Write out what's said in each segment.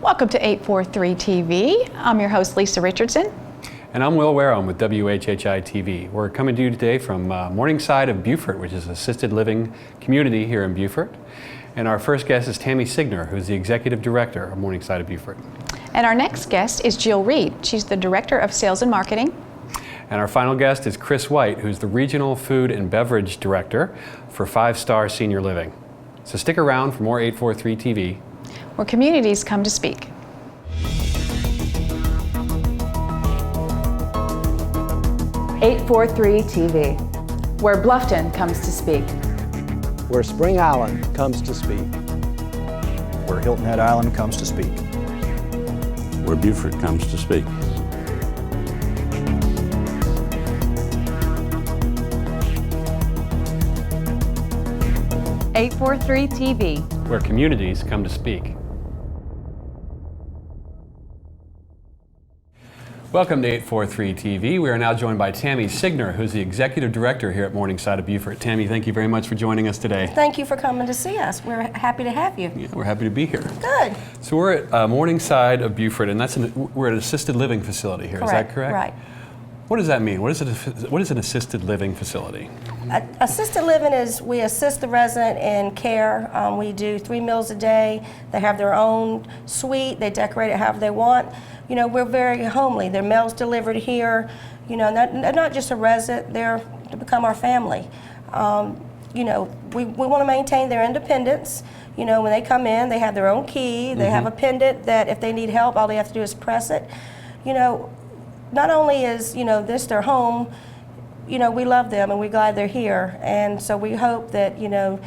Welcome to 843 TV. I'm your host, Lisa Richardson. And I'm Will Wareham with WHHI-TV. We're coming to you today from Morningside of Beaufort, which is an assisted living community here in Beaufort. And our first guest is Tammy Signer, who's the Executive Director of Morningside of Beaufort. And our next guest is Jill Reed. She's the Director of Sales and Marketing. And our final guest is Chris White, who's the Regional Food and Beverage Director for 5-Star Senior Living. So stick around for more 843 TV, where communities come to speak. .843 TV, where Bluffton comes to speak. Where Spring Island comes to speak. Where Hilton Head Island comes to speak. Where Beaufort comes to speak. .843 TV, where communities come to speak. Welcome to 843 TV. We are now joined by Tammy Signer, who's the Executive Director here at Morningside of Beaufort. Tammy, thank you very much for joining us today. Thank you for coming to see us. We're happy to have you. Yeah, we're happy to be here. Good. So we're at Morningside of Beaufort, and we're at an assisted living facility here. Correct. Is that correct? Right. What does that mean? What is an assisted living facility? Assisted living is we assist the resident in care. We do 3 meals a day. They have their own suite. They decorate it however they want. You know, we're very homely. Their mail's delivered here. You know, they're not just a resident. They become our family. You know, we want to maintain their independence. You know, when they come in, they have their own key. They have a pendant that if they need help, all they have to do is press it. You know, not only is, you know, this their home, you know, we love them and we're glad they're here. And so we hope that, you know,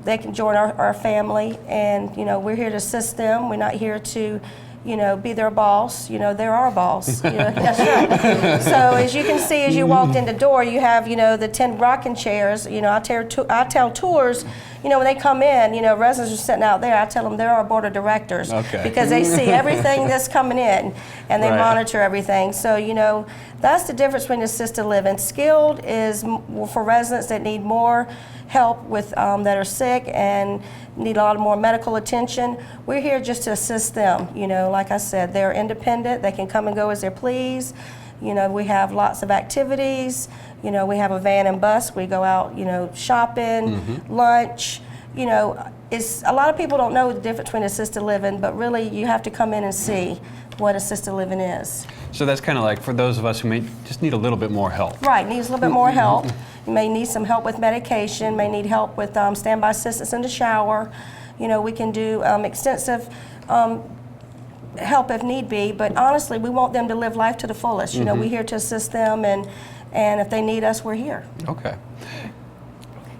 they can join our family, and, you know, we're here to assist them. We're not here to, you know, be their boss. You know, they're our boss. You know, that's right. So as you can see, as you walked in the door, you have, you know, the 10 rocking chairs. You know, I tell tours, you know, when they come in, you know, residents are sitting out there, I tell them they're our board of directors. Okay. Because they see everything that's coming in, and they monitor everything. So, you know, that's the difference between assisted living. Skilled is for residents that need more help with, that are sick and need a lot more medical attention. We're here just to assist them. You know, like I said, they're independent. They can come and go as they please. You know, we have lots of activities. You know, we have a van and bus. We go out, you know, shopping, lunch. You know, it's a lot of people don't know the difference between assisted living, but really you have to come in and see what assisted living is. So that's kind of like for those of us who may just need a little bit more help. Right, needs a little bit more help. You may need some help with medication, may need help with standby assistance in the shower. You know, we can do extensive help if need be, but honestly, we want them to live life to the fullest. You know, we're here to assist them, and if they need us, we're here. Okay.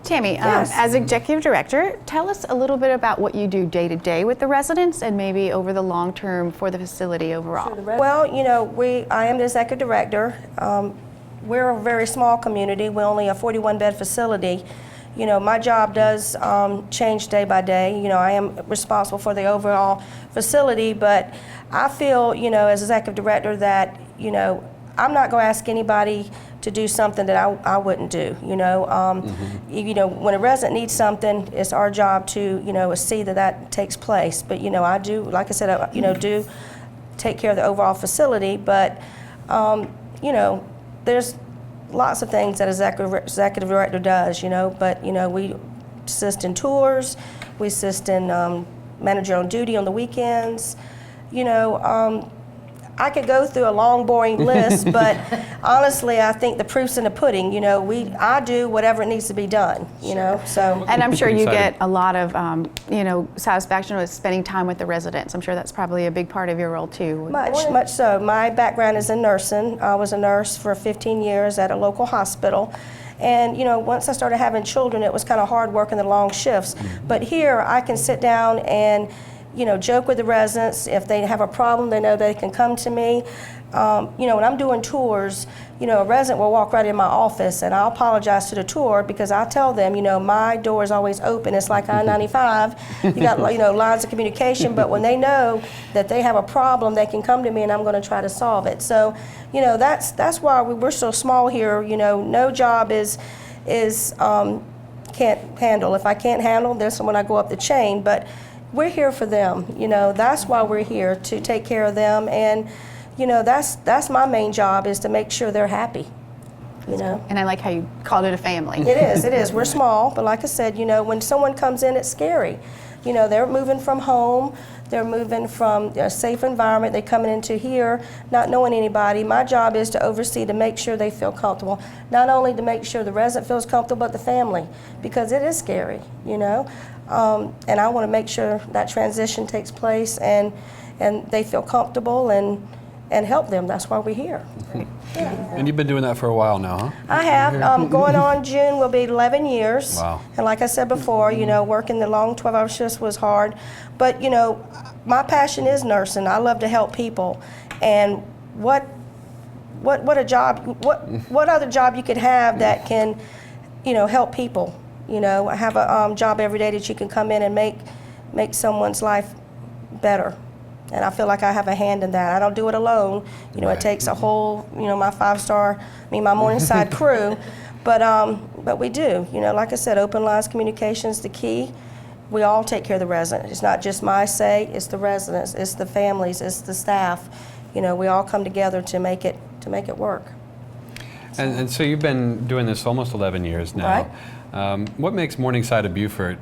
Tammy, Yes. as Executive Director, tell us a little bit about what you do day to day with the residents and maybe over the long term for the facility overall. Well, you know, I am the Executive Director. We're a very small community. We're only a 41-bed facility. You know, my job does change day by day. You know, I am responsible for the overall facility, but I feel, you know, as Executive Director that, you know, I'm not going to ask anybody to do something that I wouldn't do. You know, you know, when a resident needs something, it's our job to, you know, see that takes place. But, you know, I do, like I said, I, you know, do take care of the overall facility. But, you know, there's lots of things that executive director does. You know, but, you know, we assist in tours, we assist in manager on duty on the weekends. You know. I could go through a long, boring list, but honestly, I think the proof's in the pudding. You know, I do whatever it needs to be done. You know, so. And I'm sure you get a lot of, you know, satisfaction with spending time with the residents. I'm sure that's probably a big part of your role too. Much so. My background is in nursing. I was a nurse for 15 years at a local hospital. And, you know, once I started having children, it was kind of hard working the long shifts. But here, I can sit down and, you know, joke with the residents. If they have a problem, they know they can come to me. You know, when I'm doing tours, you know, a resident will walk right in my office, and I'll apologize to the tour because I tell them, you know, my door is always open. It's like I-95. You got, you know, lines of communication, but when they know that they have a problem, they can come to me, and I'm going to try to solve it. So, you know, that's why we're so small here. You know, no job is can't handle. If I can't handle, there's someone I go up the chain, but we're here for them. You know, that's why we're here, to take care of them. And, you know, that's my main job, is to make sure they're happy. You know. And I like how you called it a family. It is, it is. We're small, but like I said, you know, when someone comes in, it's scary. You know, they're moving from home, they're moving from a safe environment, they're coming into here, not knowing anybody. My job is to oversee, to make sure they feel comfortable. Not only to make sure the resident feels comfortable, but the family, because it is scary, you know. And I want to make sure that transition takes place and they feel comfortable and help them. That's why we're here. Yeah. And you've been doing that for a while now, huh? I have. Going on June will be 11 years. Wow. And like I said before, you know, working the long 12-hour shifts was hard. But, you know, my passion is nursing. I love to help people. And what a job, what other job you could have that can, you know, help people? You know, have a job every day that you can come in and make someone's life better. And I feel like I have a hand in that. I don't do it alone. You know, It takes a whole, you know, my my Morningside crew. But we do. You know, like I said, open lines communication is the key. We all take care of the residents. It's not just my say, it's the residents, it's the families, it's the staff. You know, we all come together to make it work. And so you've been doing this almost 11 years now. Right. What makes Morningside of Beaufort,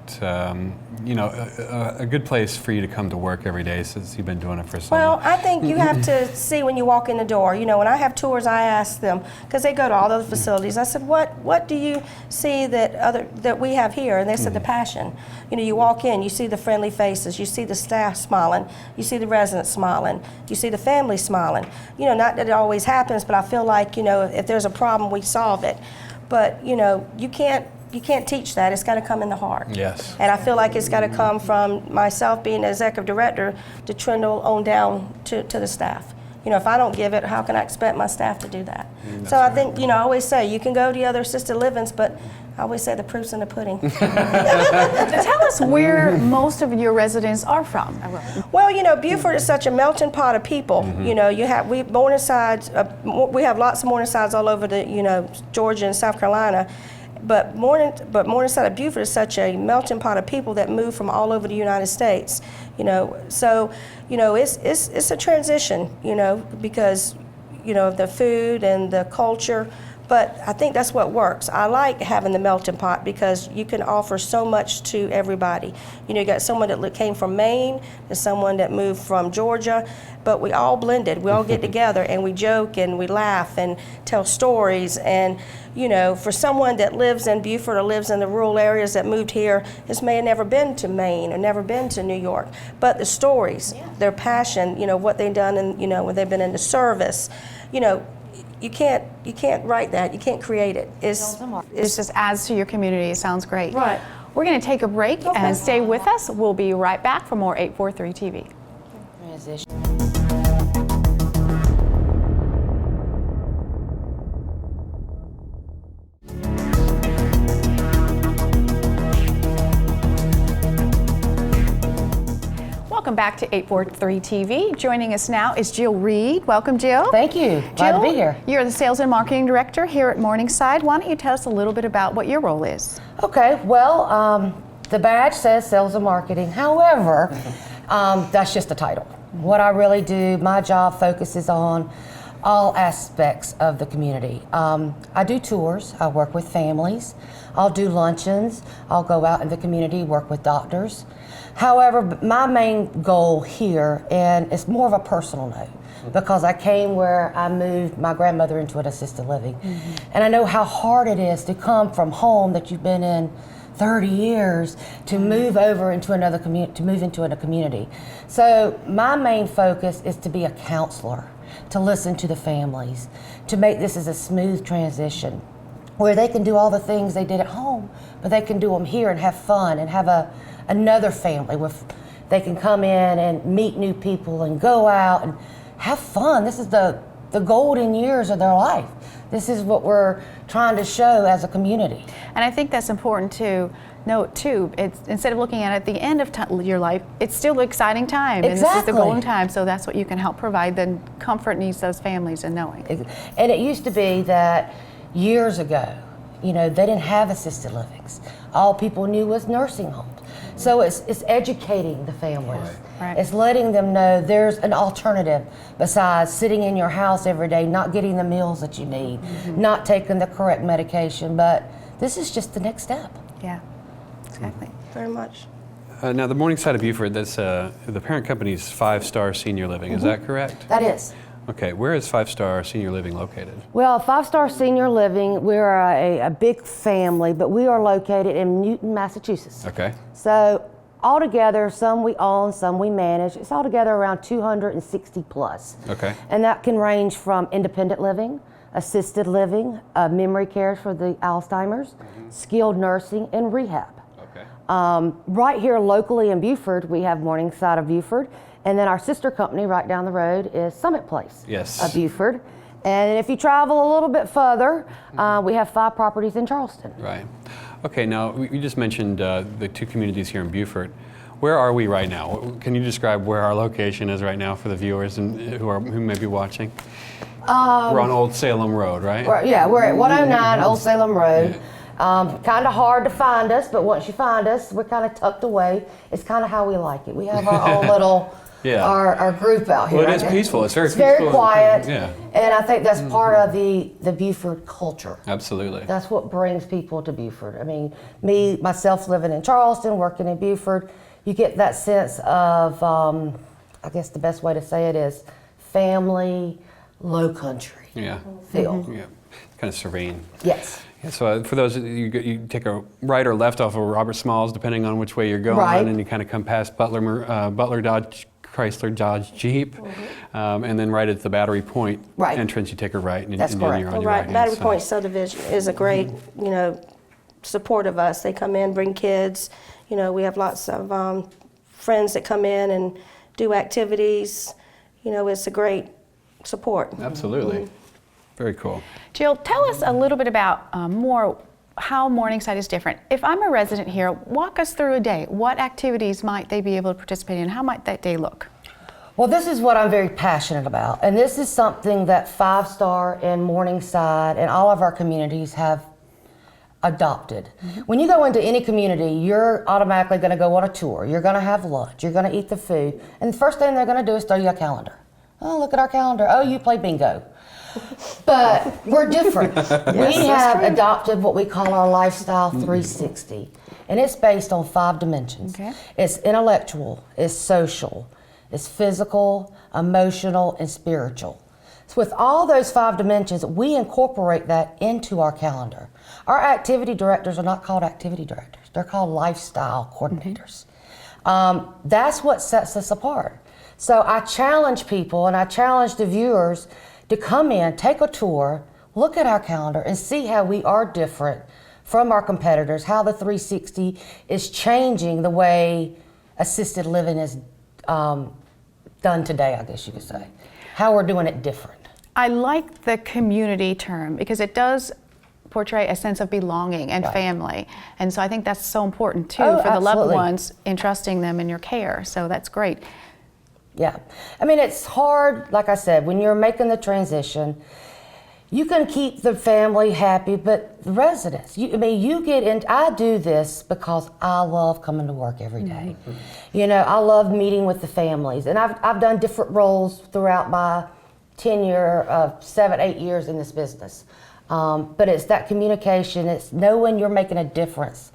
you know, a good place for you to come to work every day, since you've been doing it for so long? Well, I think you have to see when you walk in the door. You know, when I have tours, I ask them, because they go to all those facilities. I said, what do you see that we have here? And they said, the passion. You know, you walk in, you see the friendly faces, you see the staff smiling, you see the residents smiling, you see the family smiling. You know, not that it always happens, but I feel like, you know, if there's a problem, we solve it. But, you know, you can't teach that. It's got to come in the heart. Yes. And I feel like it's got to come from myself being the executive director to trundle on down to the staff. You know, if I don't give it, how can I expect my staff to do that? So I think, you know, I always say, you can go to the other assisted livings, but I always say the proof's in the pudding. Tell us where most of your residents are from. Well, you know, Beaufort is such a melting pot of people. You know, we have lots of Morningsides all over the, you know, Georgia and South Carolina. But Morningside of Beaufort is such a melting pot of people that move from all over the United States. You know, so, you know, it's a transition, you know, because, you know, the food and the culture. But I think that's what works. I like having the melting pot because you can offer so much to everybody. You know, you got someone that came from Maine, there's someone that moved from Georgia, but we all blended. We all get together and we joke and we laugh and tell stories. And, you know, for someone that lives in Beaufort or lives in the rural areas that moved here, this may have never been to Maine or never been to New York. But the stories, their passion, you know, what they've done, and, you know, when they've been in the service, you know, you can't write that. You can't create it. It just adds to your community. It sounds great. Right. We're going to take a break and stay with us. We'll be right back for more 843 TV. Welcome back to 843 TV. Joining us now is Jill Reed. Welcome, Jill. Thank you. Glad Jill, to be here. You're the Sales and Marketing Director here at Morningside. Why don't you tell us a little bit about what your role is? Okay, well, the badge says Sales and Marketing. However, that's just a title. What I really do, my job focuses on all aspects of the community. I do tours. I work with families. I'll do luncheons. I'll go out in the community, work with doctors. However, my main goal here, and it's more of a personal note, because I came where I moved my grandmother into an assisted living. And I know how hard it is to come from home that you've been in 30 years to move over into another community, to move into a community. So my main focus is to be a counselor, to listen to the families, to make this as a smooth transition, where they can do all the things they did at home, but they can do them here and have fun and have another family where they can come in and meet new people and go out and have fun. This is the golden years of their life. This is what we're trying to show as a community. And I think that's important to note too. It's, instead of looking at it at the end of your life, it's still an exciting time. Exactly. And this is the golden time, so that's what you can help provide the comfort needs those families and knowing. And it used to be that years ago, you know, they didn't have assisted livings. All people knew was nursing homes. So it's educating the families. Right. It's letting them know there's an alternative besides sitting in your house every day, not getting the meals that you need, not taking the correct medication, but this is just the next step. Yeah, exactly. Very much. Now, the Morningside of Beaufort, that's the parent company's 5-star senior living. Is that correct? That is. Okay, where is 5-star senior living located? Well, 5-star senior living, we're a big family, but we are located in Newton, Massachusetts. Okay. So altogether, some we own, some we manage. It's altogether around 260 plus. Okay. And that can range from independent living, assisted living, memory care for the Alzheimer's, skilled nursing, and rehab. Okay. Right here locally in Beaufort, we have Morningside of Beaufort, and then our sister company right down the road is Summit Place Yes. of Beaufort. And if you travel a little bit further, we have 5 properties in Charleston. Right. Okay, now you just mentioned the 2 communities here in Beaufort. Where are we right now? Can you describe where our location is right now for the viewers and who may be watching? We're on Old Salem Road, right? We're at 109 Old Salem Road. Kind of hard to find us, but once you find us, we're kind of tucked away. It's kind of how we like it. We have our own little, our group out here. Well, it is peaceful. It's very peaceful. Very quiet. Yeah. And I think that's part of the Beaufort culture. Absolutely. That's what brings people to Beaufort. I mean, myself living in Charleston, working in Beaufort, you get that sense of, I guess the best way to say it is family, low country feel. Yeah. Kind of serene. Yes. Yeah, so for those, you take a right or left off of Robert Smalls, depending on which way you're going, Right. and you kind of come past Butler Dodge Chrysler Dodge Jeep, and then right at the Battery Point entrance, you take a right, and, That's and correct. you're on your Right, right. Battery Point subdivision is a great, support of us. They come in, bring kids. We have lots of friends that come in and do activities. It's a great support. Absolutely. Very cool. Jill, tell us a little bit about more how Morningside is different. If I'm a resident here, walk us through a day. What activities might they be able to participate in? How might that day look? Well, this is what I'm very passionate about, and this is something that 5-star and Morningside and all of our communities have adopted. When you go into any community, you're automatically going to go on a tour. You're going to have lunch. You're going to eat the food. And the first thing they're going to do is throw you a calendar. Oh, look at our calendar. Oh, you play bingo. But we're different. We have adopted what we call our Lifestyle 360. And it's based on 5 dimensions. Okay. It's intellectual, it's social, it's physical, emotional, and spiritual. So with all those 5 dimensions, we incorporate that into our calendar. Our activity directors are not called activity directors. They're called lifestyle coordinators. That's what sets us apart. So I challenge people and I challenge the viewers to come in, take a tour, look at our calendar, and see how we are different from our competitors, how the 360 is changing the way assisted living is done today, I guess you could say. How we're doing it different. I like the community term because it does portray a sense of belonging and family. And so I think that's so important too for the loved ones, entrusting them in your care. So that's great. Yeah. I mean, it's hard, like I said, when you're making the transition, you can keep the family happy, but the residents, I do this because I love coming to work every day. I love meeting with the families. And I've done different roles throughout my tenure of 7-8 years in this business. But it's that communication, it's knowing you're making a difference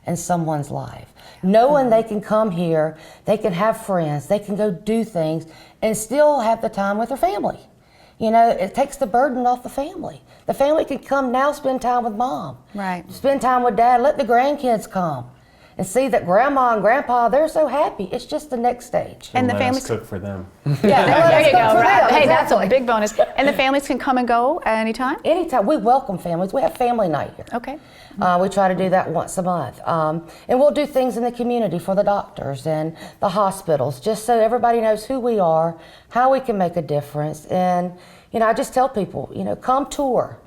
in someone's life. Knowing they can come here, they can have friends, they can go do things, and still have the time with their family. It takes the burden off the family. The family can come now, spend time with mom. Right. Spend time with dad, let the grandkids come. And see that grandma and grandpa, they're so happy. It's just the next stage. And the families cook for them. Yeah, there you go. Right. Hey, that's a exactly. big bonus. And the families can come and go at any time? Anytime. We welcome families. We have family night here. Okay. We try to do that once a month. And we'll do things in the community for the doctors and the hospitals, just so everybody knows who we are, how we can make a difference. And, I just tell people, come tour.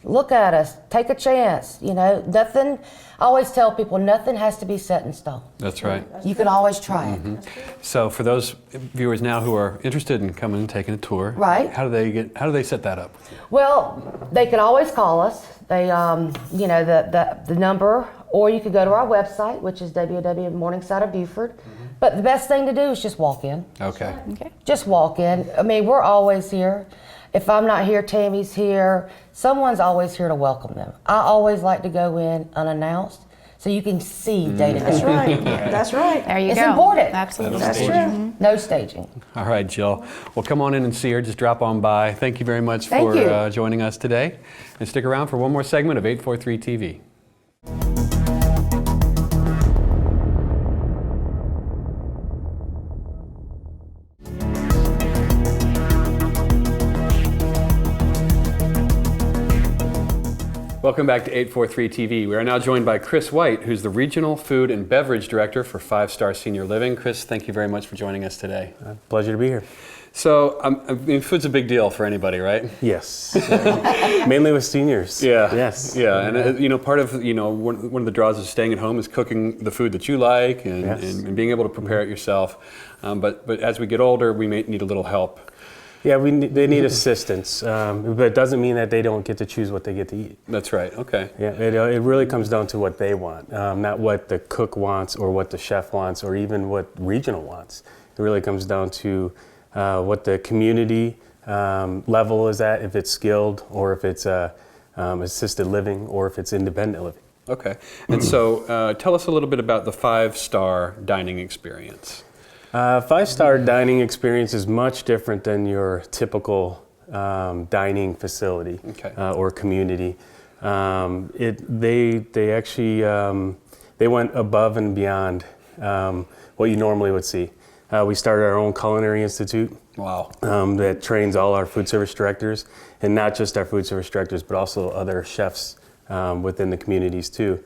Look at us, take a chance. Nothing, I always tell people, nothing has to be set in stone. That's right. You can always try it. So for those viewers now who are interested in coming and taking a tour, Right. How do they set that up? Well, they can always call us. They, the number or you could go to our website, which is Morningside of Beaufort. But the best thing to do is just walk in. Okay. Okay. Just walk in. I mean, we're always here. If I'm not here, Tammy's here. Someone's always here to welcome them. I always like to go in unannounced so you can see day to day. That's right. That's right. There you It's go. important. Absolutely. That's true. No staging. All right, Jill. Well, come on in and see her. Just drop on by. Thank you very much Thank for you. joining us today. And stick around for one more segment of 843 TV. Welcome back to 843 TV. We are now joined by Chris White, who's the Regional Food and Beverage Director for 5 Star Senior Living. Chris, thank you very much for joining us today. Pleasure to be here. So, I mean, food's a big deal for anybody, right? Yes. Mainly with seniors. Yeah. Yes. Yeah, and you know, part of one of the draws of staying at home is cooking the food that you like and, Yes. and being able to prepare it yourself. But as we get older, we may need a little help. Yeah, they need assistance, but it doesn't mean that they don't get to choose what they get to eat. That's right. Okay. Yeah, it really comes down to what they want, not what the cook wants or what the chef wants or even what regional wants. It really comes down to what the community level is at, if it's skilled or if it's assisted living or if it's independent living. Okay. And so, tell us a little bit about the 5 Star dining experience. 5-star dining experience is much different than your typical dining facility or community. They actually they went above and beyond what you normally would see. We started our own culinary institute. Wow. That trains all our food service directors, and not just our food service directors, but also other chefs within the communities too.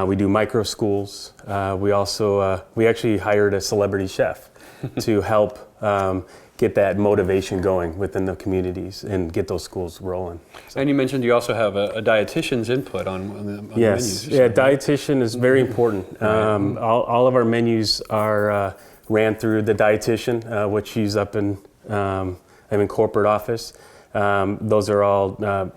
We do micro schools. We also we actually hired a celebrity chef to help get that motivation going within the communities and get those schools rolling. So. And you mentioned you also have a dietitian's input on the Yes, menus. yeah, dietitian is very important. All of our menus are ran through the dietitian, which she's up in corporate office. Those are all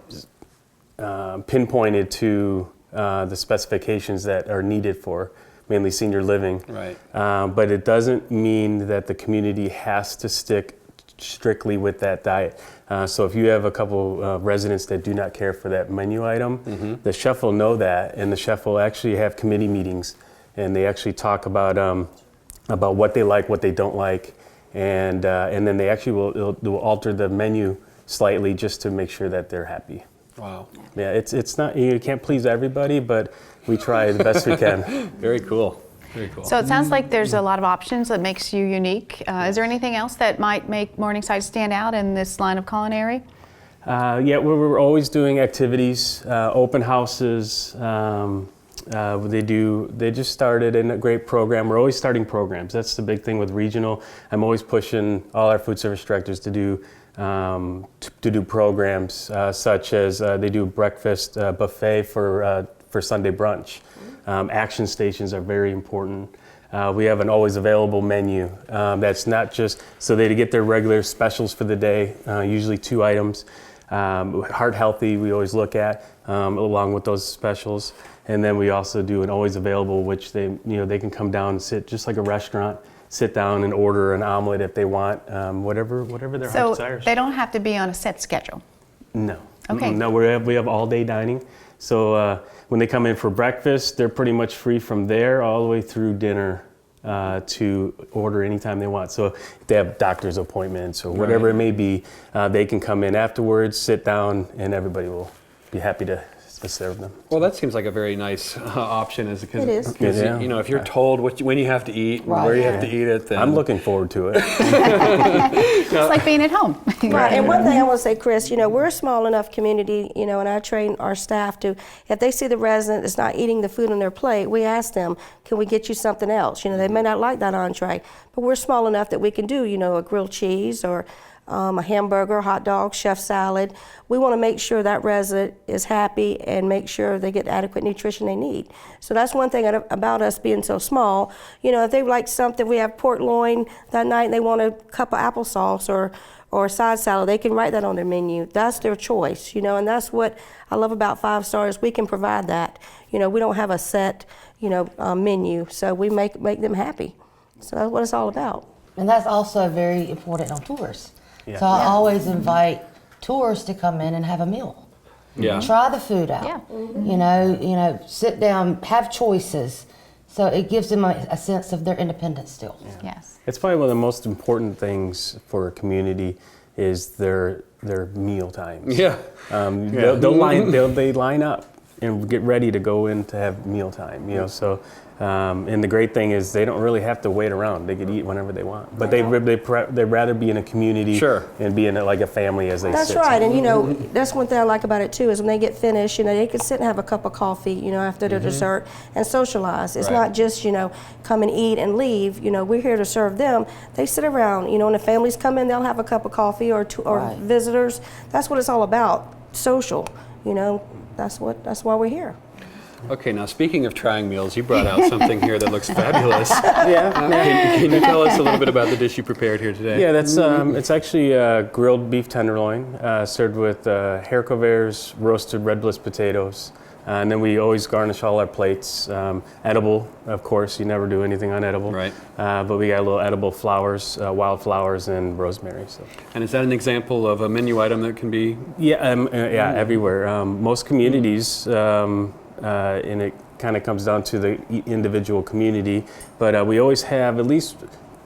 pinpointed to the specifications that are needed for mainly senior living. Right. But it doesn't mean that the community has to stick strictly with that diet. So if you have a couple residents that do not care for that menu item, the chef will know that, and the chef will actually have committee meetings, and they actually talk about what they like, what they don't like, and then they actually will alter the menu slightly just to make sure that they're happy. Wow. Yeah, it's not, you can't please everybody, but we try the best we can. Very cool. Very cool. So it sounds like there's a lot of options that makes you unique. Is there anything else that might make Morningside stand out in this line of culinary? Yeah, we're always doing activities, open houses. They just started in a great program. We're always starting programs. That's the big thing with regional. I'm always pushing all our food service directors to do programs such as they do breakfast buffet for Sunday brunch. Action stations are very important. We have an always available menu that's not just so they get their regular specials for the day, usually 2 items. Heart healthy we always look at along with those specials, and then we also do an always available, which they can come down and sit just like a restaurant. Sit down and order an omelet if they want, whatever their heart desires. So they don't have to be on a set schedule? No. Okay. No, we have all day dining. So when they come in for breakfast, they're pretty much free from there all the way through dinner to order anytime they want. So if they have doctor's appointments or whatever it may be, they can come in afterwards, sit down, and everybody will be happy to serve them. Well, that seems like a very nice option. It is. If you're told when you have to eat, where you have to eat it, then... I'm looking forward to it. It's like being at home. Right, and one thing I want to say, Chris, we're a small enough community, and I train our staff to, if they see the resident that's not eating the food on their plate, we ask them, can we get you something else? They may not like that entree, but we're small enough that we can do, a grilled cheese or a hamburger, hot dog, chef salad. We want to make sure that resident is happy and make sure they get the adequate nutrition they need. So that's one thing about us being so small. You know, if they like something, we have pork loin that night and they want a cup of applesauce or a side salad, they can write that on their menu. That's their choice, you know, and that's what I love about 5 Stars. We can provide that. You know, we don't have a set, menu, so we make them happy. So that's what it's all about. And that's also very important on tours. Yeah. So I always invite tourists to come in and have a meal. Yeah. Try the food out. Yeah. You know, sit down, have choices. So it gives them a sense of their independence still. Yes. It's probably one of the most important things for a community is their meal times. Yeah. They line up and get ready to go in to have mealtime. You know, so and the great thing is they don't really have to wait around. They can eat whenever they want. But they'd rather be in a community Sure. and be in like a family as they That's sit. right, and that's one thing I like about it too, is when they get finished, they can sit and have a cup of coffee, after their dessert and socialize. It's Right. not just, come and eat and leave. We're here to serve them. They sit around, and if families come in, they'll have a cup of coffee or Right. visitors. That's what it's all about, social, that's why we're here. Okay, now speaking of trying meals, you brought out something here that looks fabulous. Yeah. Can you tell us a little bit about the dish you prepared here today? Yeah, that's it's actually grilled beef tenderloin served with haricots verts, roasted red bliss potatoes, and then we always garnish all our plates. Edible, of course. You never do anything unedible. Right. But we got little edible flowers, wildflowers, and rosemary. So. And is that an example of a menu item that can be? Yeah, everywhere. Most communities. And it kind of comes down to the individual community, but we always have at least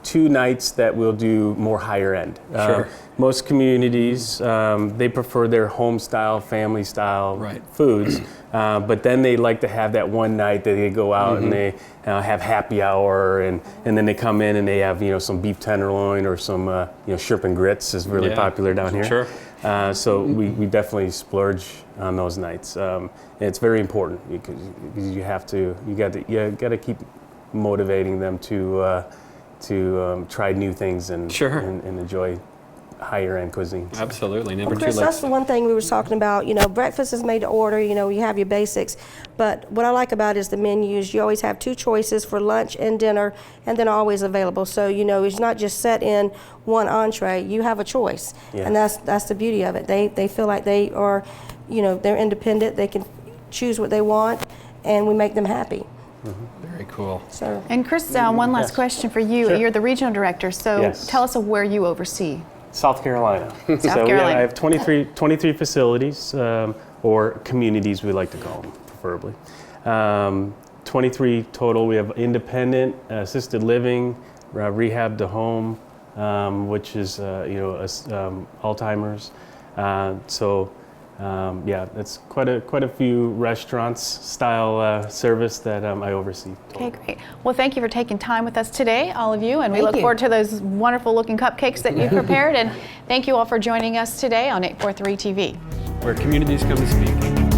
2 nights that we'll do more higher end. Sure. Most communities, they prefer their home style, family style Right. foods, but then they like to have that one night that they go out and they have happy hour, and then they come in and they have some beef tenderloin or some shrimp and grits is really popular down here. Sure. So we definitely splurge on those nights. And it's very important because you got to keep motivating them to try new things and Sure. and enjoy higher end cuisine. Absolutely, never too Chris, late. that's the one thing we were talking about. Breakfast is made to order. You have your basics. But what I like about it is the menus. You always have 2 choices for lunch and dinner, and then always available. So, it's not just set in one entree. You have a choice. Yeah. And that's the beauty of it. They feel like they are, they're independent. They can choose what they want, and we make them happy. Very cool. So. And Chris, one last question for you. Sure. You're the regional director, so Yes. tell us of where you oversee. South Carolina. Carolina. I have 23 facilities, or communities we like to call them, preferably. 23 total. We have independent, assisted living, rehab to home, which is Alzheimer's. It's quite a few restaurants style service that I oversee. Okay, great. Well, thank you for taking time with us today, all of you, and we Thank look you. forward to those wonderful looking cupcakes that you prepared. And thank you all for joining us today on 843 TV. Where communities come to speak.